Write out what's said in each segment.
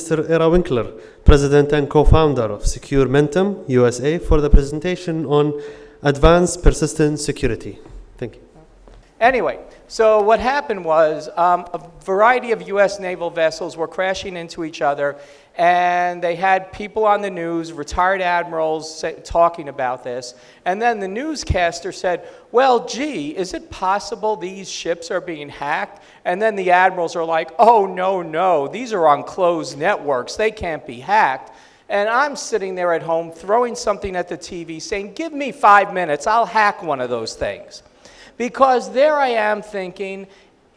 Mr. Ira Winkler, President and co-founder of Secure Mentem USA, for the presentation on advanced persistent security. Thank you. Anyway, so what happened was a variety of U.S. naval vessels were crashing into each other, and they had people on the news, retired admirals, talking about this. And then the newscaster said, well, gee, is it possible these ships are being hacked? And then the admirals are like, oh, no, these are on closed networks. They can't be hacked. And I'm sitting there at home throwing something at the TV saying, give me 5 minutes, I'll hack one of those things. Because there I am thinking,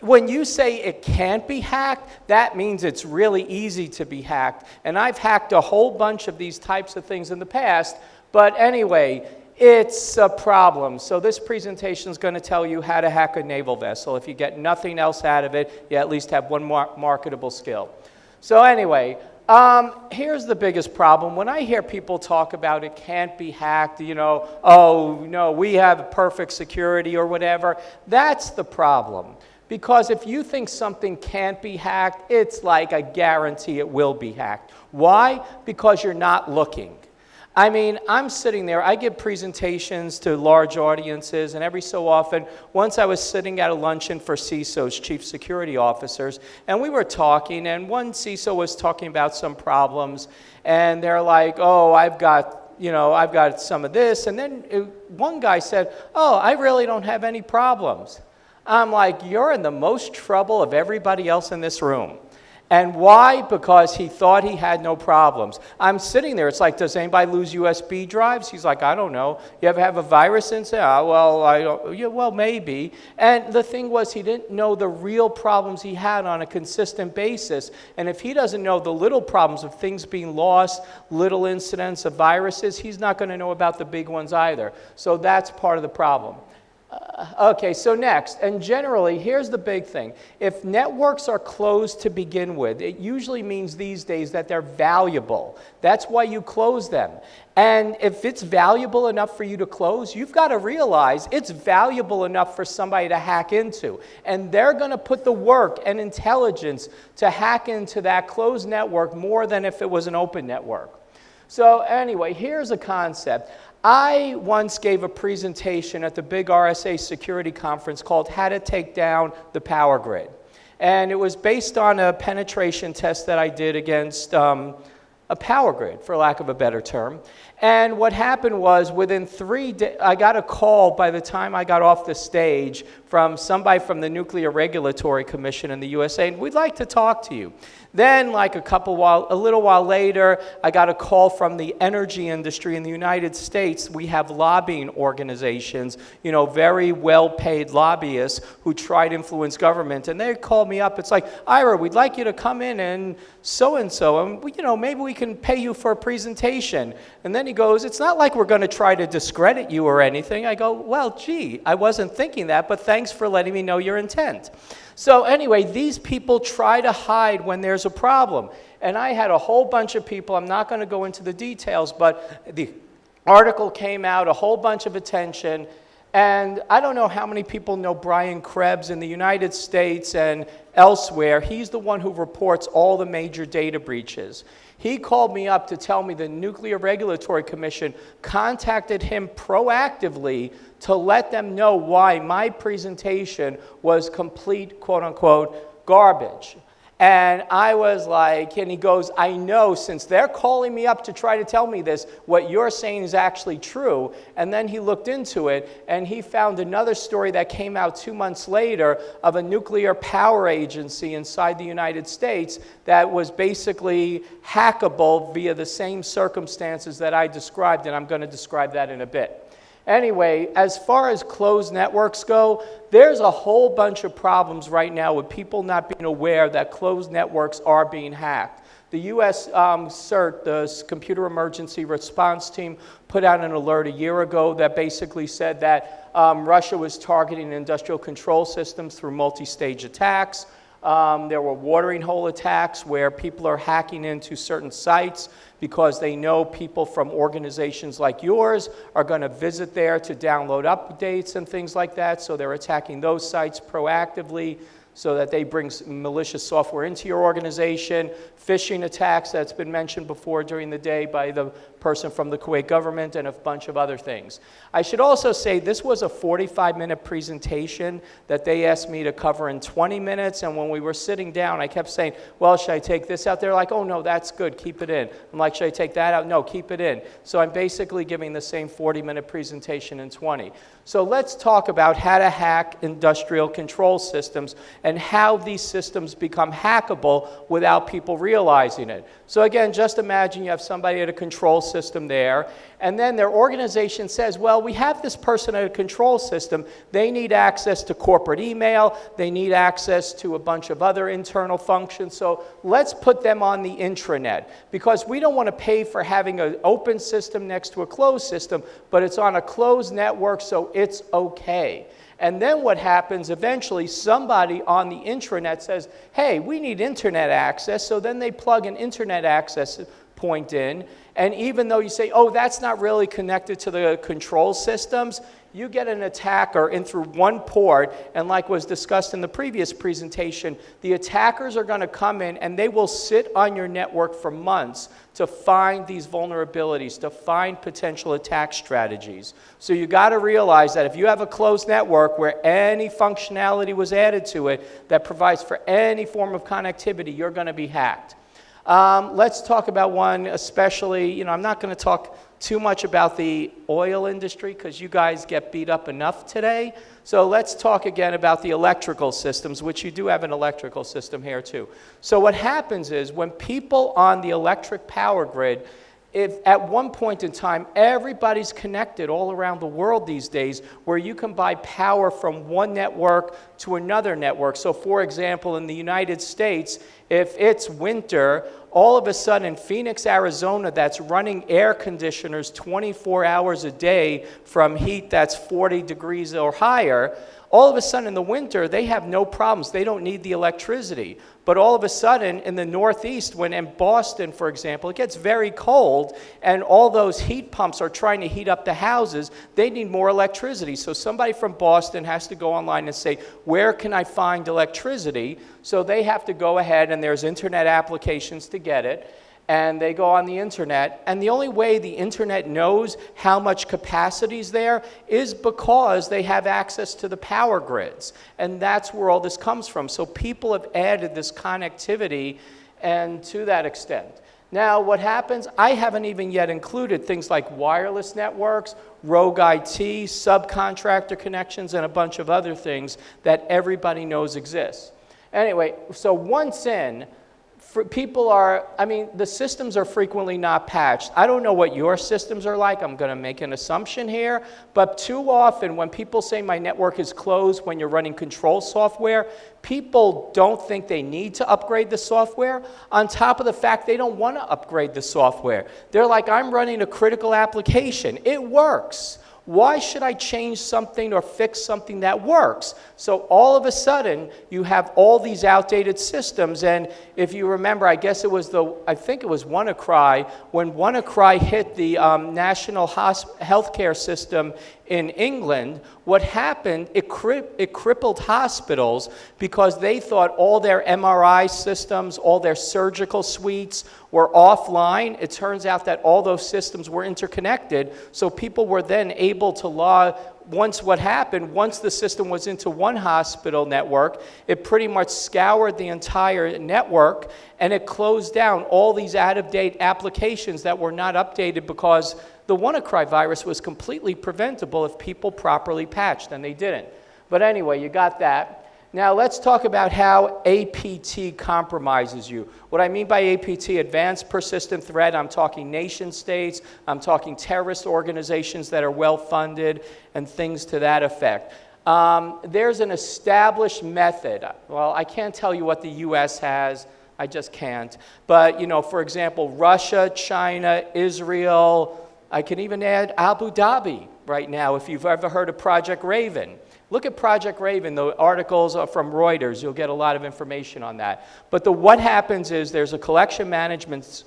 when you say it can't be hacked, that means it's really easy to be hacked. And I've hacked a whole bunch of these types of things in the past, but anyway, it's a problem. So this presentation is going to tell you how to hack a naval vessel. If you get nothing else out of it, you at least have one marketable skill. So anyway, here's the biggest problem. When I hear people talk about it can't be hacked, oh, no, we have perfect security or whatever, that's the problem. Because if you think something can't be hacked, it's like a guarantee it will be hacked. Why? Because you're not looking. I mean, I'm sitting there, I give presentations to large audiences, and every so often, once I was sitting at a luncheon for CISOs, Chief Security Officers, and we were talking, and one CISO was talking about some problems, and they're like, oh, I've got some of this, and then one guy said, oh, I really don't have any problems. I'm like, you're in the most trouble of everybody else in this room. And why? Because he thought he had no problems. I'm sitting there. It's like, does anybody lose USB drives? He's like, I don't know. You ever have a virus inside? Well, I don't. Yeah, well, maybe. And the thing was, he didn't know the real problems he had on a consistent basis. And if he doesn't know the little problems of things being lost, little incidents of viruses, he's not going to know about the big ones either. So that's part of the problem. Okay, so next, and generally, here's the big thing. If networks are closed to begin with, it usually means these days that they're valuable. That's why you close them. And if it's valuable enough for you to close, you've got to realize it's valuable enough for somebody to hack into. And they're going to put the work and intelligence to hack into that closed network more than if it was an open network. So anyway, here's a concept. I once gave a presentation at the big RSA security conference called How to Take Down the Power Grid. And it was based on a penetration test that I did against a power grid, for lack of a better term. And what happened was within 3 days, I got a call by the time I got off the stage from somebody from the Nuclear Regulatory Commission in the USA, and we'd like to talk to you. Then, like a little while later, I got a call from the energy industry in the United States. We have lobbying organizations, very well-paid lobbyists who try to influence government. And they called me up. It's like, Ira, we'd like you to come in and so-and-so, and maybe we can pay you for a presentation. And then he goes, it's not like we're going to try to discredit you or anything. I go, well, gee, I wasn't thinking that, but thanks for letting me know your intent. So anyway, these people try to hide when there's a problem. And I had a whole bunch of people, I'm not going to go into the details, but the article came out, a whole bunch of attention, and I don't know how many people know Brian Krebs in the United States and elsewhere. He's the one who reports all the major data breaches. He called me up to tell me the Nuclear Regulatory Commission contacted him proactively to let them know why my presentation was complete, quote-unquote, garbage. And I was like, and he goes, I know, since they're calling me up to try to tell me this, what you're saying is actually true. And then he looked into it, and he found another story that came out 2 months later of a nuclear power agency inside the United States that was basically hackable via the same circumstances that I described, and I'm going to describe that in a bit. Anyway, as far as closed networks go, there's a whole bunch of problems right now with people not being aware that closed networks are being hacked. The U.S. CERT, the Computer Emergency Response Team, put out an alert a year ago that basically said that Russia was targeting industrial control systems through multi-stage attacks. There were watering hole attacks where people are hacking into certain sites because they know people from organizations like yours are going to visit there to download updates and things like that, so they're attacking those sites proactively. so that they bring malicious software into your organization, phishing attacks that's been mentioned before during the day by the person from the Kuwait government, and a bunch of other things. I should also say this was a 45-minute presentation that they asked me to cover in 20 minutes, and when we were sitting down, I kept saying, well, should I take this out? They're like, oh, no, that's good, keep it in. I'm like, should I take that out? No, keep it in. So I'm basically giving the same 40-minute presentation in 20. So let's talk about how to hack industrial control systems and how these systems become hackable without people realizing it. So again, just imagine you have somebody at a control system there, and then their organization says, well, we have this person at a control system. They need access to corporate email. They need access to a bunch of other internal functions. So let's put them on the intranet, because we don't want to pay for having an open system next to a closed system, but it's on a closed network, so it's okay. And then what happens, eventually somebody on the intranet says, hey, we need internet access, so then they plug an internet access point in, and even though you say, oh, that's not really connected to the control systems, you get an attacker in through one port, and like was discussed in the previous presentation, the attackers are going to come in and they will sit on your network for months to find these vulnerabilities, to find potential attack strategies. So you got to realize that if you have a closed network where any functionality was added to it that provides for any form of connectivity, you're going to be hacked. Let's talk about one especially, I'm not going to talk too much about the oil industry because you guys get beat up enough today. So let's talk again about the electrical systems, which you do have an electrical system here too. So what happens is when people on the electric power grid, if at one point in time, everybody's connected all around the world these days where you can buy power from one network to another network. So for example, in the United States, if it's winter, all of a sudden Phoenix, Arizona, that's running air conditioners 24 hours a day from heat that's 40 degrees or higher, all of a sudden in the winter, they have no problems. They don't need the electricity. But all of a sudden in the Northeast, when in Boston, for example, it gets very cold and all those heat pumps are trying to heat up the houses, they need more electricity. So somebody from Boston has to go online and say, where can I find electricity? So they have to go ahead, and there's internet applications to get it. And they go on the internet, and the only way the internet knows how much capacity is there is because they have access to the power grids. And that's where all this comes from. So people have added this connectivity, and to that extent. Now what happens, I haven't even yet included things like wireless networks, rogue IT, subcontractor connections, and a bunch of other things that everybody knows exist. Anyway, so once in, the systems are frequently not patched. I don't know what your systems are like. I'm going to make an assumption here. But too often when people say my network is closed when you're running control software, people don't think they need to upgrade the software, on top of the fact they don't want to upgrade the software. They're like, I'm running a critical application. It works. Why should I change something or fix something that works? So all of a sudden, you have all these outdated systems, and if you remember, I think it was WannaCry, when WannaCry hit the national healthcare system in England, what happened, it crippled hospitals because they thought all their MRI systems, all their surgical suites were offline. It turns out that all those systems were interconnected, so people were then able to log. Once the system was into one hospital network, it pretty much scoured the entire network, and it closed down all these out-of-date applications that were not updated because the WannaCry virus was completely preventable if people properly patched, and they didn't. But anyway, you got that. Now let's talk about how APT compromises you. What I mean by APT, advanced persistent threat, I'm talking nation states, I'm talking terrorist organizations that are well-funded, and things to that effect. There's an established method. Well, I can't tell you what the US has, I just can't. But, for example, Russia, China, Israel, I can even add Abu Dhabi right now, if you've ever heard of Project Raven. Look at Project Raven. The articles are from Reuters. You'll get a lot of information on that. But what happens is there's a collection management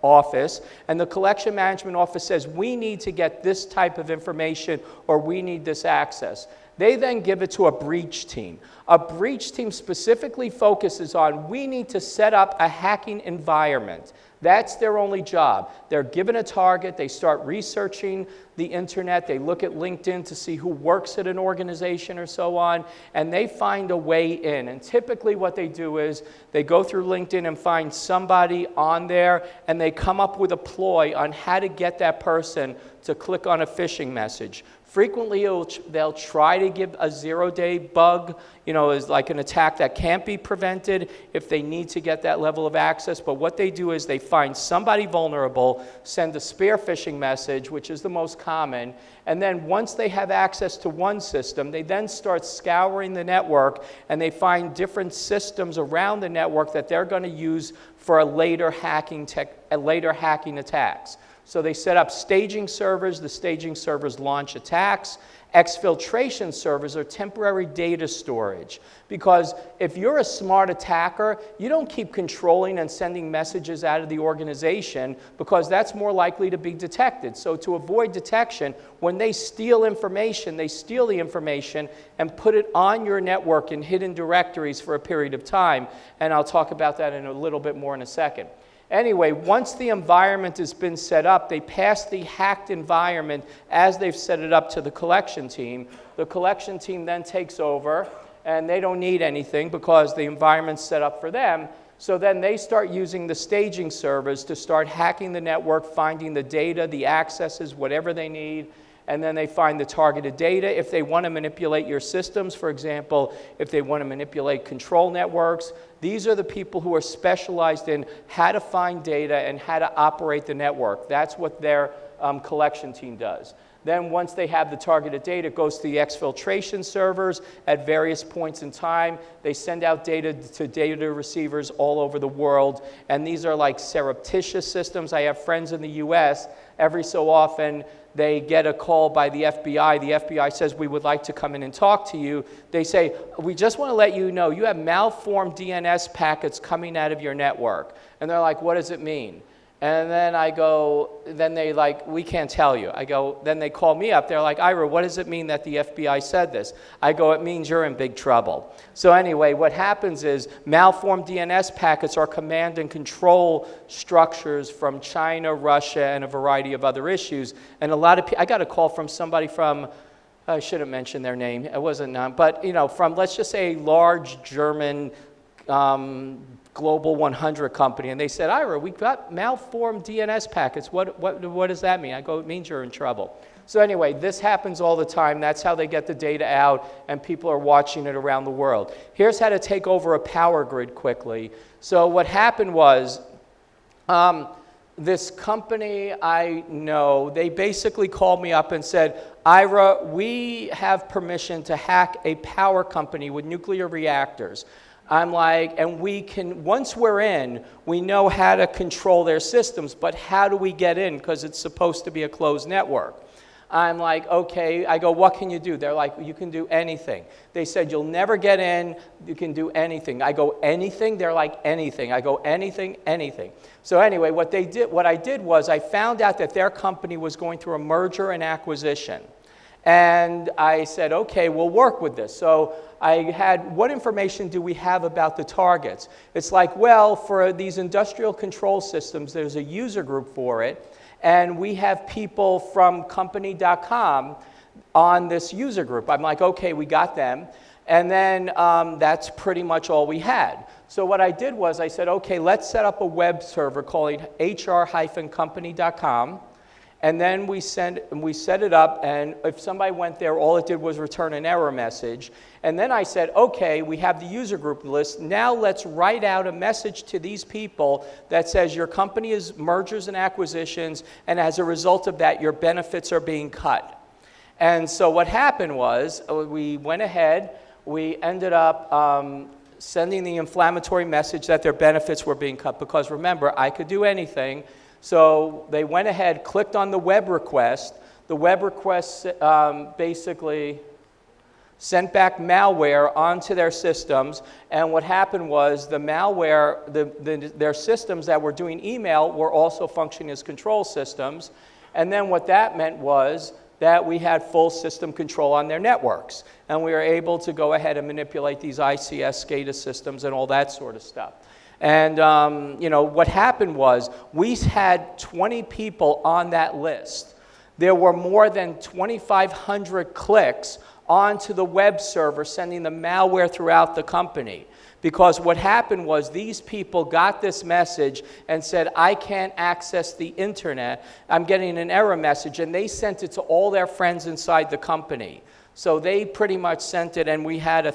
office, and the collection management office says, we need to get this type of information or we need this access. They then give it to a breach team. A breach team specifically focuses on, we need to set up a hacking environment. That's their only job. They're given a target, they start researching the internet, they look at LinkedIn to see who works at an organization or so on, and they find a way in. And typically what they do is they go through LinkedIn and find somebody on there, and they come up with a ploy on how to get that person to click on a phishing message. Frequently, they'll try to give a zero-day bug, as like an attack that can't be prevented if they need to get that level of access. But what they do is they find somebody vulnerable, send a spear phishing message, which is the most common, and then once they have access to one system, they then start scouring the network, and they find different systems around the network that they're going to use for later hacking attacks. So they set up staging servers. The staging servers launch attacks. Exfiltration servers are temporary data storage. Because if you're a smart attacker, you don't keep controlling and sending messages out of the organization because that's more likely to be detected. So to avoid detection, when they steal information, they steal the information and put it on your network in hidden directories for a period of time. And I'll talk about that in a little bit more in a second. Anyway, once the environment has been set up, they pass the hacked environment as they've set it up to the collection team. The collection team then takes over, and they don't need anything because the environment's set up for them. So then they start using the staging servers to start hacking the network, finding the data, the accesses, whatever they need, and then they find the targeted data. If they want to manipulate your systems, for example, if they want to manipulate control networks, these are the people who are specialized in how to find data and how to operate the network. That's what their collection team does. Then once they have the targeted data, it goes to the exfiltration servers at various points in time. They send out data to data receivers all over the world, and these are like surreptitious systems. I have friends in the US, every so often they get a call by the FBI. The FBI says, we would like to come in and talk to you. They say, we just want to let you know you have malformed DNS packets coming out of your network. And they're like, what does it mean? And then I go, then they like, we can't tell you. I go, then they call me up. They're like, Ira, what does it mean that the FBI said this? I go, it means you're in big trouble. So anyway, what happens is malformed DNS packets are command and control structures from China, Russia, and a variety of other issues. And a lot of I got a call from somebody from, I shouldn't mention their name. It wasn't, but from, let's just say, a large German Global 100 company, and they said, Ira, we got malformed DNS packets. What does that mean? I go, it means you're in trouble. So anyway, this happens all the time. That's how they get the data out, and people are watching it around the world. Here's how to take over a power grid quickly. So what happened was, this company I know, they basically called me up and said, Ira, we have permission to hack a power company with nuclear reactors. I'm like, and we can, once we're in, we know how to control their systems, but how do we get in? Because it's supposed to be a closed network. I'm like, okay. I go, what can you do? They're like, you can do anything. They said, you'll never get in. You can do anything. I go, anything? They're like, anything. I go, anything, anything. So anyway, what I did was I found out that their company was going through a merger and acquisition. And I said, okay, we'll work with this. So I had, what information do we have about the targets? It's like, well, for these industrial control systems, there's a user group for it. And we have people from company.com on this user group. I'm like, okay, we got them. And then that's pretty much all we had. So what I did was I said, okay, let's set up a web server called hr-company.com. And then we set it up, and if somebody went there, all it did was return an error message. And then I said, okay, we have the user group list. Now let's write out a message to these people that says your company is mergers and acquisitions, and as a result of that, your benefits are being cut. And so what happened was we went ahead, we ended up sending the inflammatory message that their benefits were being cut, because remember, I could do anything. So they went ahead, clicked on the web request. The web request basically sent back malware onto their systems. And what happened was the malware, their systems that were doing email were also functioning as control systems. And then what that meant was that we had full system control on their networks. And we were able to go ahead and manipulate these ICS SCADA systems and all that sort of stuff. And what happened was we had 20 people on that list. There were more than 2,500 clicks onto the web server sending the malware throughout the company. Because what happened was these people got this message and said, I can't access the internet. I'm getting an error message. And they sent it to all their friends inside the company. So they pretty much sent it, and we had a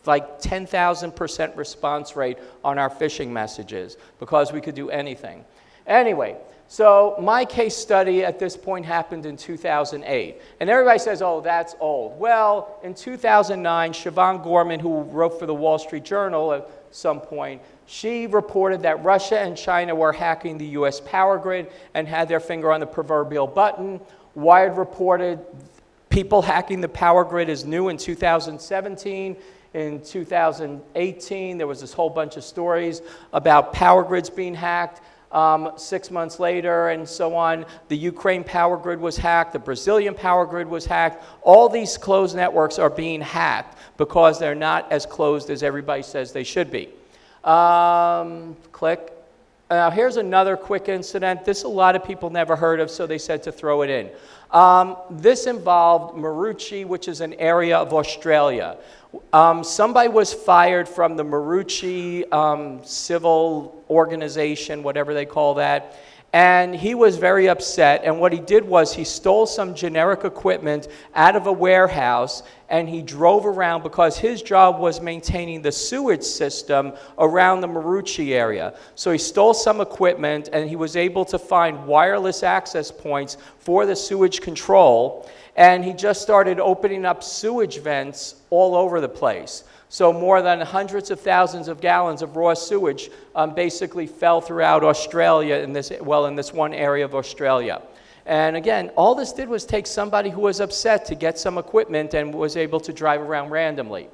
like 10,000% response rate on our phishing messages because we could do anything. Anyway, so my case study at this point happened in 2008. And everybody says, oh, that's old. Well, in 2009, Siobhan Gorman, who wrote for the Wall Street Journal at some point, she reported that Russia and China were hacking the US power grid and had their finger on the proverbial button. Wired reported people hacking the power grid is new in 2017. In 2018, there was this whole bunch of stories about power grids being hacked. 6 months later and so on, the Ukraine power grid was hacked, the Brazilian power grid was hacked. All these closed networks are being hacked because they're not as closed as everybody says they should be. Click. Now here's another quick incident. This a lot of people never heard of, so they said to throw it in. This involved Maroochy, which is an area of Australia. Somebody was fired from the Maroochy civil organization, whatever they call that, and he was very upset. And what he did was he stole some generic equipment out of a warehouse, and he drove around because his job was maintaining the sewage system around the Maroochy area. So he stole some equipment, and he was able to find wireless access points for the sewage control. And he just started opening up sewage vents all over the place. So more than hundreds of thousands of gallons of raw sewage basically fell throughout Australia in this one area of Australia. And again, all this did was take somebody who was upset to get some equipment and was able to drive around randomly.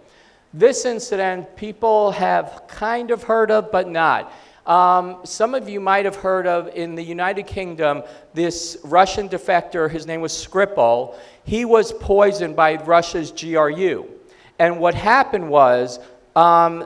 This incident people have kind of heard of, but not. Some of you might have heard of, in the United Kingdom, this Russian defector, his name was Skripal. He was poisoned by Russia's GRU. And what happened was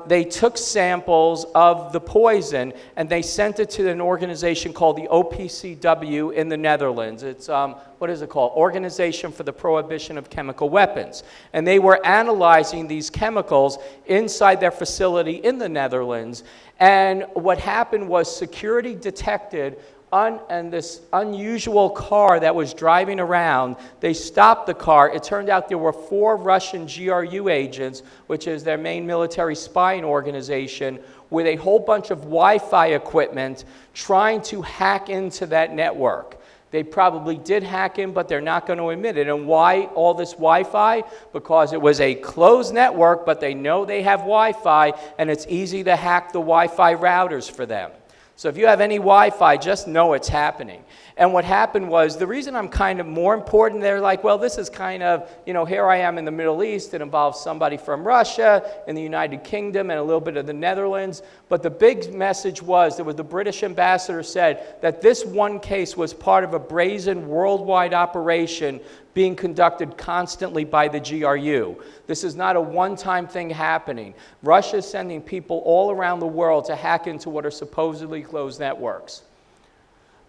they took samples of the poison and they sent it to an organization called the OPCW in the Netherlands. It's, what is it called? Organization for the Prohibition of Chemical Weapons. And they were analyzing these chemicals inside their facility in the Netherlands. And what happened was security detected and this unusual car that was driving around. They stopped the car. It turned out there were 4 Russian GRU agents, which is their main military spying organization, with a whole bunch of Wi-Fi equipment trying to hack into that network. They probably did hack in, but they're not going to admit it. And why all this Wi-Fi? Because it was a closed network, but they know they have Wi-Fi, and it's easy to hack the Wi-Fi routers for them. So if you have any Wi-Fi, just know it's happening. And what happened was, the reason I'm kind of more important, they're like, well, this is kind of, here I am in the Middle East. It involves somebody from Russia, in the United Kingdom, and a little bit of the Netherlands. But the big message was, that the British ambassador said that this one case was part of a brazen worldwide operation being conducted constantly by the GRU. This is not a one-time thing happening. Russia is sending people all around the world to hack into what are supposedly closed networks.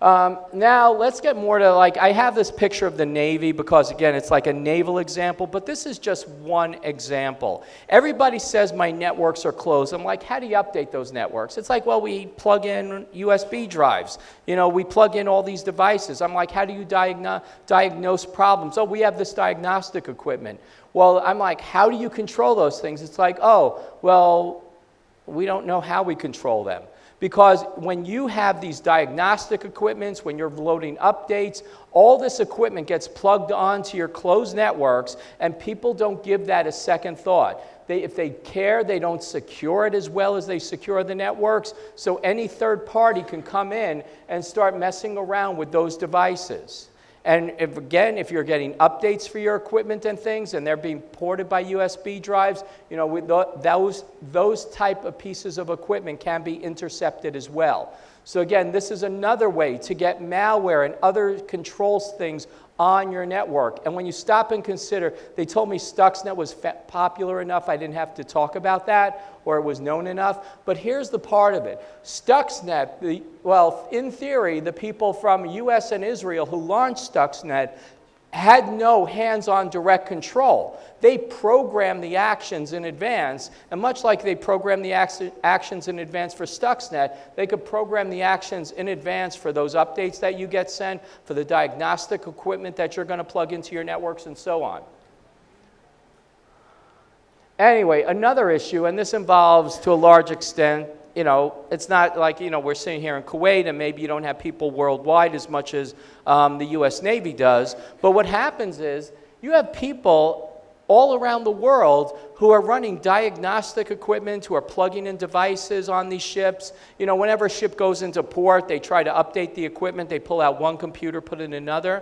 Now, let's get more to, I have this picture of the Navy because, again, it's like a naval example, but this is just one example. Everybody says my networks are closed. I'm like, how do you update those networks? It's like, well, we plug in USB drives. We plug in all these devices. I'm like, how do you diagnose problems? Oh, we have this diagnostic equipment. Well, I'm like, how do you control those things? It's like, oh, well, we don't know how we control them. Because when you have these diagnostic equipments, when you're loading updates, all this equipment gets plugged onto your closed networks, and people don't give that a second thought. If they care, they don't secure it as well as they secure the networks, so any third party can come in and start messing around with those devices. And if you're getting updates for your equipment and things, and they're being ported by USB drives, with those type of pieces of equipment can be intercepted as well. So again, this is another way to get malware and other controls things on your network. And when you stop and consider, they told me Stuxnet was popular enough I didn't have to talk about that, or it was known enough. But here's the part of it. Stuxnet, well, in theory, the people from US and Israel who launched Stuxnet had no hands-on direct control. They programmed the actions in advance, and much like they programmed the actions in advance for Stuxnet, they could program the actions in advance for those updates that you get sent, for the diagnostic equipment that you're going to plug into your networks, and so on. Anyway, another issue, and this involves, to a large extent, it's not like, we're sitting here in Kuwait and maybe you don't have people worldwide as much as the US Navy does. But what happens is you have people all around the world who are running diagnostic equipment, who are plugging in devices on these ships. Whenever a ship goes into port, they try to update the equipment. They pull out one computer, put in another.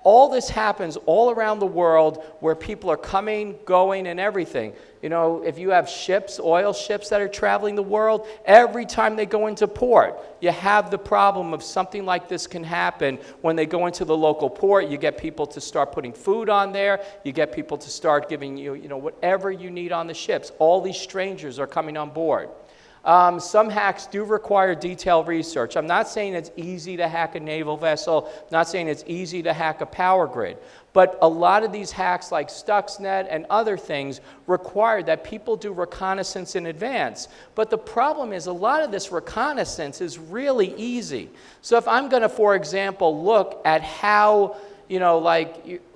All this happens all around the world where people are coming, going, and everything. If you have ships, oil ships that are traveling the world, every time they go into port, you have the problem of something like this can happen when they go into the local port. You get people to start putting food on there. You get people to start giving you, whatever you need on the ships. All these strangers are coming on board. Some hacks do require detailed research. I'm not saying it's easy to hack a naval vessel, not saying it's easy to hack a power grid, but a lot of these hacks like Stuxnet and other things require that people do reconnaissance in advance. But the problem is a lot of this reconnaissance is really easy. So if I'm going to, for example, look at how,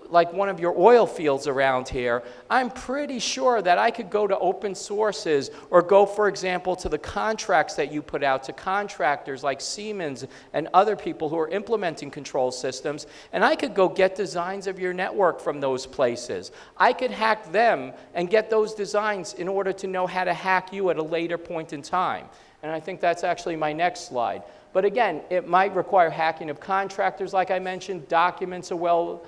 like one of your oil fields around here, I'm pretty sure that I could go to open sources or go, for example, to the contracts that you put out to contractors like Siemens and other people who are implementing control systems, and I could go get designs of your network from those places. I could hack them and get those designs in order to know how to hack you at a later point in time. And I think that's actually my next slide. But again, it might require hacking of contractors, like I mentioned, documents are well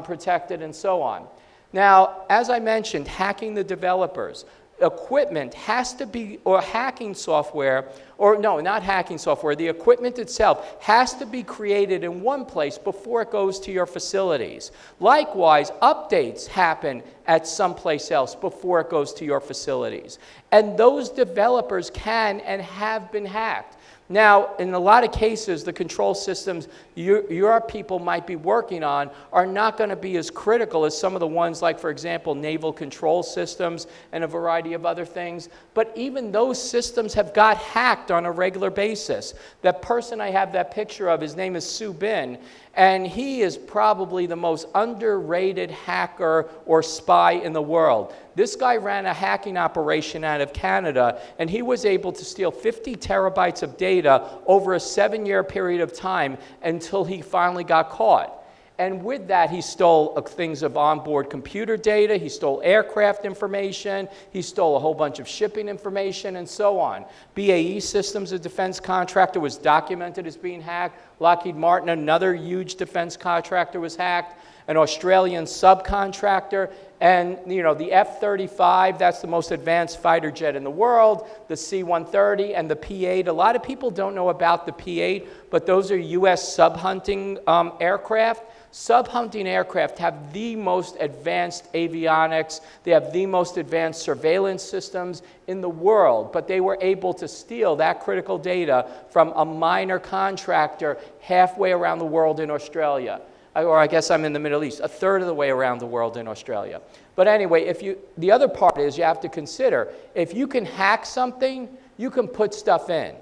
protected, and so on. Now, as I mentioned, hacking the developers. Equipment has to be, or hacking software, or no, not hacking software, the equipment itself has to be created in one place before it goes to your facilities. Likewise, updates happen at someplace else before it goes to your facilities. And those developers can and have been hacked. Now, in a lot of cases, the control systems your people might be working on are not going to be as critical as some of the ones like, for example, naval control systems and a variety of other things. But even those systems have got hacked on a regular basis. That person I have that picture of, his name is Sue Bin, and he is probably the most underrated hacker or spy in the world. This guy ran a hacking operation out of Canada, and he was able to steal 50 terabytes of data over a 7-year period of time until he finally got caught. And with that, he stole things of onboard computer data, he stole aircraft information, he stole a whole bunch of shipping information, and so on. BAE Systems, a defense contractor, was documented as being hacked. Lockheed Martin, another huge defense contractor, was hacked. An Australian subcontractor, and the F-35, that's the most advanced fighter jet in the world, the C-130 and the P-8. A lot of people don't know about the P-8, but those are U.S. sub-hunting aircraft. Sub-hunting aircraft have the most advanced avionics. They have the most advanced surveillance systems in the world, but they were able to steal that critical data from a minor contractor halfway around the world in Australia. Or I guess I'm in the Middle East, a third of the way around the world in Australia. But anyway, the other part is you have to consider, if you can hack something, you can put stuff in.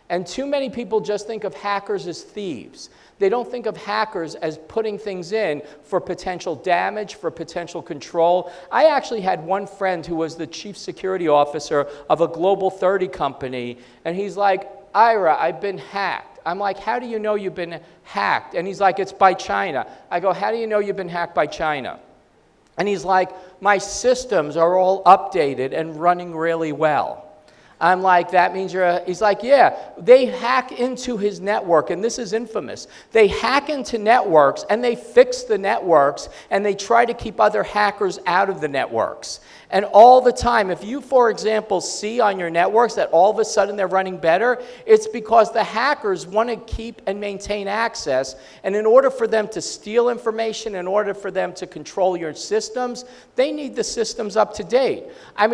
And too many people just think of hackers as thieves. They don't think of hackers as putting things in for potential damage, for potential control. I actually had one friend who was the chief security officer of a Global 30 company, and he's like, Ira, I've been hacked. I'm like, how do you know you've been hacked? And he's like, it's by China. I go, how do you know you've been hacked by China? And he's like, my systems are all updated and running really well. I'm like, that means he's like, yeah, they hack into his network, and this is infamous. They hack into networks, and they fix the networks, and they try to keep other hackers out of the networks. And all the time, if you, for example, see on your networks that all of a sudden they're running better, it's because the hackers want to keep and maintain access. And in order for them to steal information, in order for them to control your systems, they need the systems up to date. They'll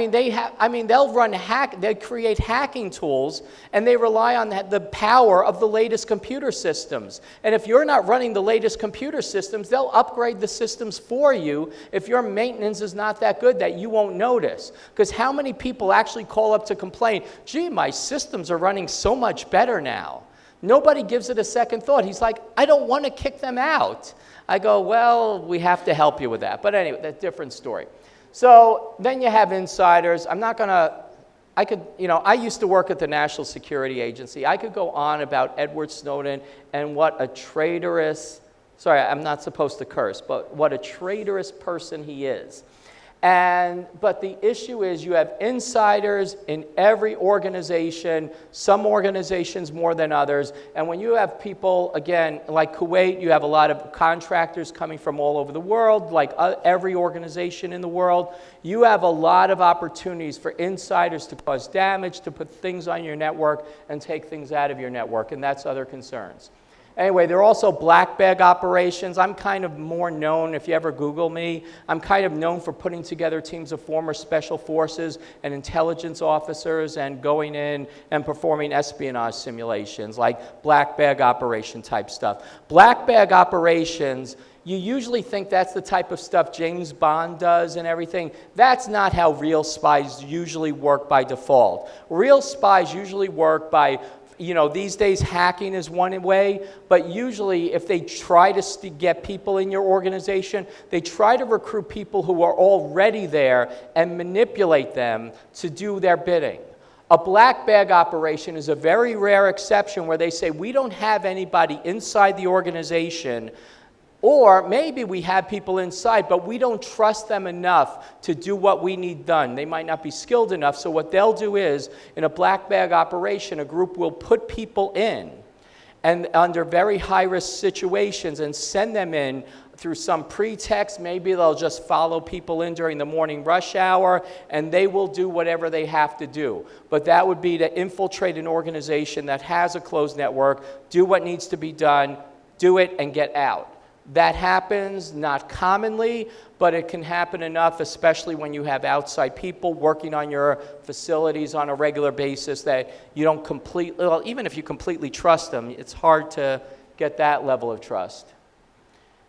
they create hacking tools, and they rely on the power of the latest computer systems. And if you're not running the latest computer systems, they'll upgrade the systems for you if your maintenance is not that good that you won't notice. Because how many people actually call up to complain, gee, my systems are running so much better now? Nobody gives it a second thought. He's like, I don't want to kick them out. I go, well, we have to help you with that. But anyway, that's a different story. So then you have insiders. I used to work at the National Security Agency. I could go on about Edward Snowden and what a traitorous, sorry, I'm not supposed to curse, but what a traitorous person he is. But the issue is you have insiders in every organization, some organizations more than others. And when you have people, again, like Kuwait, you have a lot of contractors coming from all over the world, like every organization in the world. You have a lot of opportunities for insiders to cause damage, to put things on your network and take things out of your network, and that's other concerns. Anyway, there are also black bag operations. I'm kind of more known, if you ever Google me, I'm kind of known for putting together teams of former special forces and intelligence officers and going in and performing espionage simulations, like black bag operation type stuff. Black bag operations, you usually think that's the type of stuff James Bond does and everything. That's not how real spies usually work by default. Real spies usually work by, these days hacking is one way, but usually if they try to get people in your organization, they try to recruit people who are already there and manipulate them to do their bidding. A black bag operation is a very rare exception where they say, we don't have anybody inside the organization, or maybe we have people inside, but we don't trust them enough to do what we need done. They might not be skilled enough, so what they'll do is, in a black bag operation, a group will put people in and under very high-risk situations and send them in through some pretext. Maybe they'll just follow people in during the morning rush hour, and they will do whatever they have to do. But that would be to infiltrate an organization that has a closed network, do what needs to be done, do it, and get out. That happens, not commonly, but it can happen enough, especially when you have outside people working on your facilities on a regular basis, that you don't completely, well, even if you completely trust them, it's hard to get that level of trust.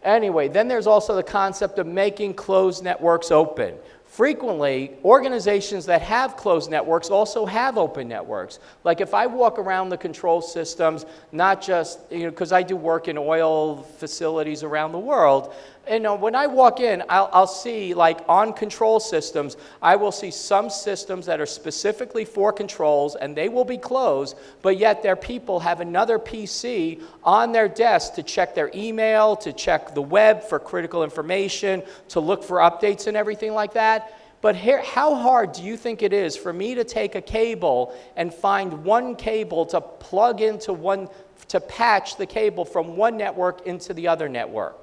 Anyway, then there's also the concept of making closed networks open. Frequently, organizations that have closed networks also have open networks. Like if I walk around the control systems, not just, because I do work in oil facilities around the world, when I walk in, I'll see, like on control systems, I will see some systems that are specifically for controls, and they will be closed, but yet their people have another PC on their desk to check their email, to check the web for critical information, to look for updates and everything like that. But here, how hard do you think it is for me to take a cable and find one cable to plug into one, to patch the cable from one network into the other network?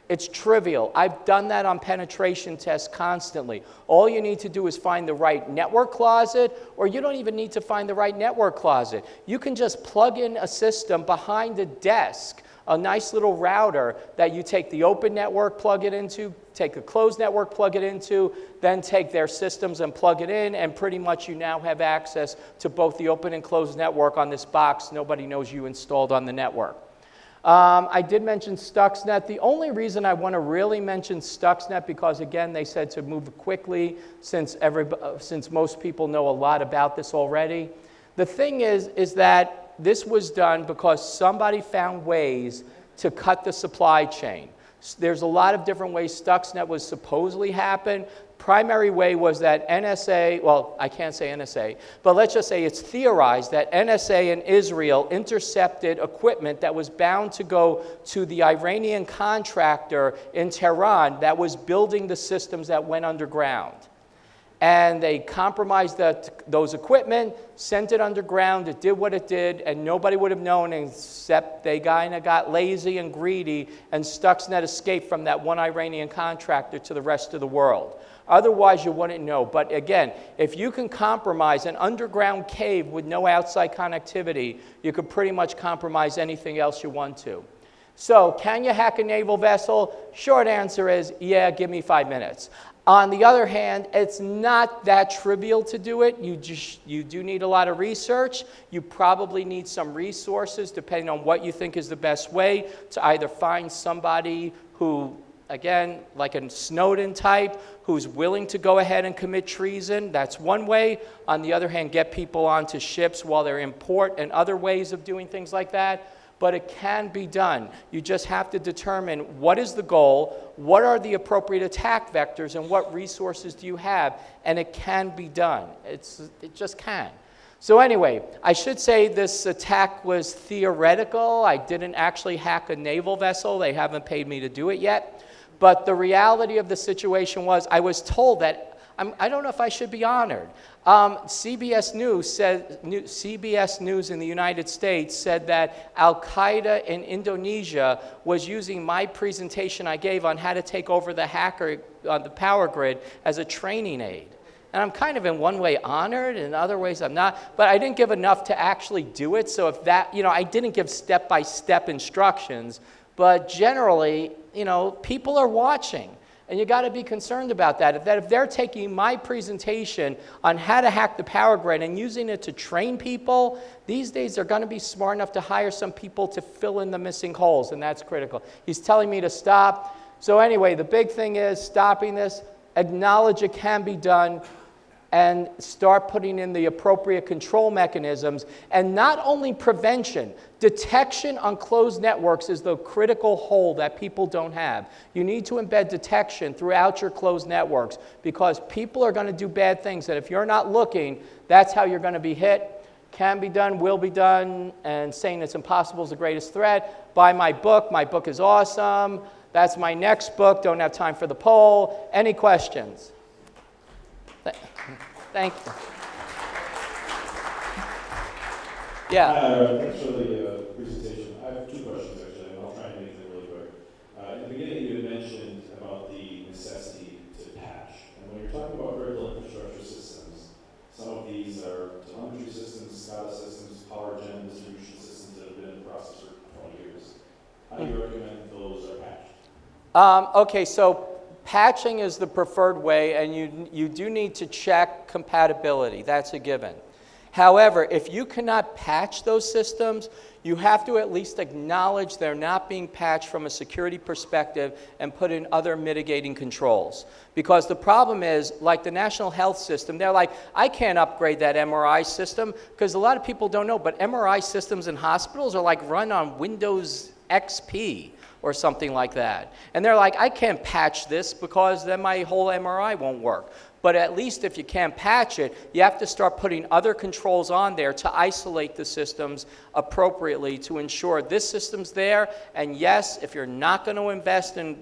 It's trivial. I've done that on penetration tests constantly. All you need to do is find the right network closet, or you don't even need to find the right network closet. You can just plug in a system behind a desk, a nice little router that you take the open network, plug it into, take a closed network, plug it into, then take their systems and plug it in, and pretty much you now have access to both the open and closed network on this box nobody knows you installed on the network. I did mention Stuxnet. The only reason I want to really mention Stuxnet, because again, they said to move quickly since most people know a lot about this already. The thing is that this was done because somebody found ways to cut the supply chain. There's a lot of different ways Stuxnet was supposedly happen. Primary way was that NSA, well, I can't say NSA, but let's just say it's theorized that NSA and Israel intercepted equipment that was bound to go to the Iranian contractor in Tehran that was building the systems that went underground. And they compromised those equipment, sent it underground, it did what it did, and nobody would have known except they kind of got lazy and greedy, and Stuxnet escaped from that one Iranian contractor to the rest of the world. Otherwise, you wouldn't know. But again, if you can compromise an underground cave with no outside connectivity, you could pretty much compromise anything else you want to. So, can you hack a naval vessel? Short answer is, yeah, give me 5 minutes. On the other hand, it's not that trivial to do it. You do need a lot of research. You probably need some resources, depending on what you think is the best way, to either find somebody who, again, like a Snowden type, who's willing to go ahead and commit treason. That's one way. On the other hand, get people onto ships while they're in port, and other ways of doing things like that. But it can be done. You just have to determine what is the goal, what are the appropriate attack vectors, and what resources do you have, and it can be done. It just can. So anyway, I should say this attack was theoretical. I didn't actually hack a naval vessel. They haven't paid me to do it yet. But the reality of the situation was I was told that, I don't know if I should be honored. CBS News in the United States said that Al-Qaeda in Indonesia was using my presentation I gave on how to take over the hacker on the power grid as a training aid. And I'm kind of in one way honored, and in other ways I'm not. But I didn't give enough to actually do it. So if that, I didn't give step-by-step instructions. But generally, people are watching. And you got to be concerned about that. If they're taking my presentation on how to hack the power grid and using it to train people, these days they're going to be smart enough to hire some people to fill in the missing holes, and that's critical. He's telling me to stop. So anyway, the big thing is stopping this, acknowledge it can be done, and start putting in the appropriate control mechanisms. And not only prevention, detection on closed networks is the critical hole that people don't have. You need to embed detection throughout your closed networks, because people are going to do bad things, and if you're not looking, that's how you're going to be hit. Can be done, will be done, and saying it's impossible is the greatest threat. Buy my book. My book is awesome. That's my next book. Don't have time for the poll. Any questions? Thank you. Yeah. Thanks for the presentation. I have 2 questions, actually, and I'll try and make them really quick. In the beginning, you had mentioned about the necessity to patch. And when you're talking about critical infrastructure systems, some of these are telemetry systems, SCADA systems, power gen distribution systems that have been in the process for 20 years. How do you recommend those are patched? Okay, so patching is the preferred way, and you do need to check compatibility. That's a given. However, if you cannot patch those systems, you have to at least acknowledge they're not being patched from a security perspective and put in other mitigating controls. Because the problem is, like the National Health System, they're like, I can't upgrade that MRI system, because a lot of people don't know, but MRI systems in hospitals are like run on Windows XP. Or something like that. And they're like, I can't patch this because then my whole MRI won't work. But at least if you can't patch it, you have to start putting other controls on there to isolate the systems appropriately to ensure this system's there. And yes, if you're not going to invest in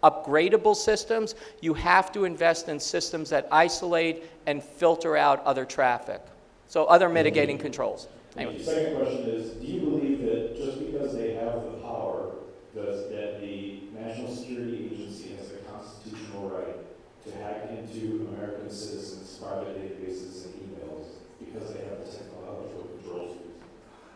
upgradable systems, you have to invest in systems that isolate and filter out other traffic. So other mitigating controls. Anyway. The second question is, do you believe that just because they have the power, that the National Security Agency has a constitutional right to hack into American citizens' private databases and emails because they have the technological controls?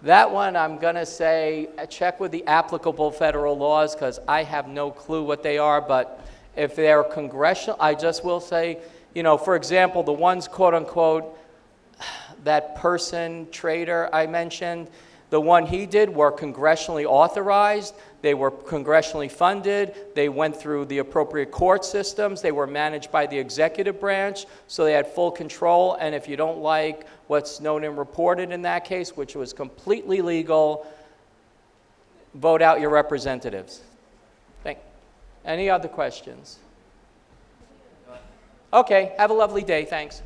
That one, I'm going to say, check with the applicable federal laws, because I have no clue what they are. But if they're congressional, I just will say, for example, the ones, quote unquote, that person, trader I mentioned, the one he did were congressionally authorized. They were congressionally funded. They went through the appropriate court systems. They were managed by the executive branch, so they had full control. And if you don't like what's Snowden reported in that case, which was completely legal, vote out your representatives. Any other questions? Okay, have a lovely day. Thanks.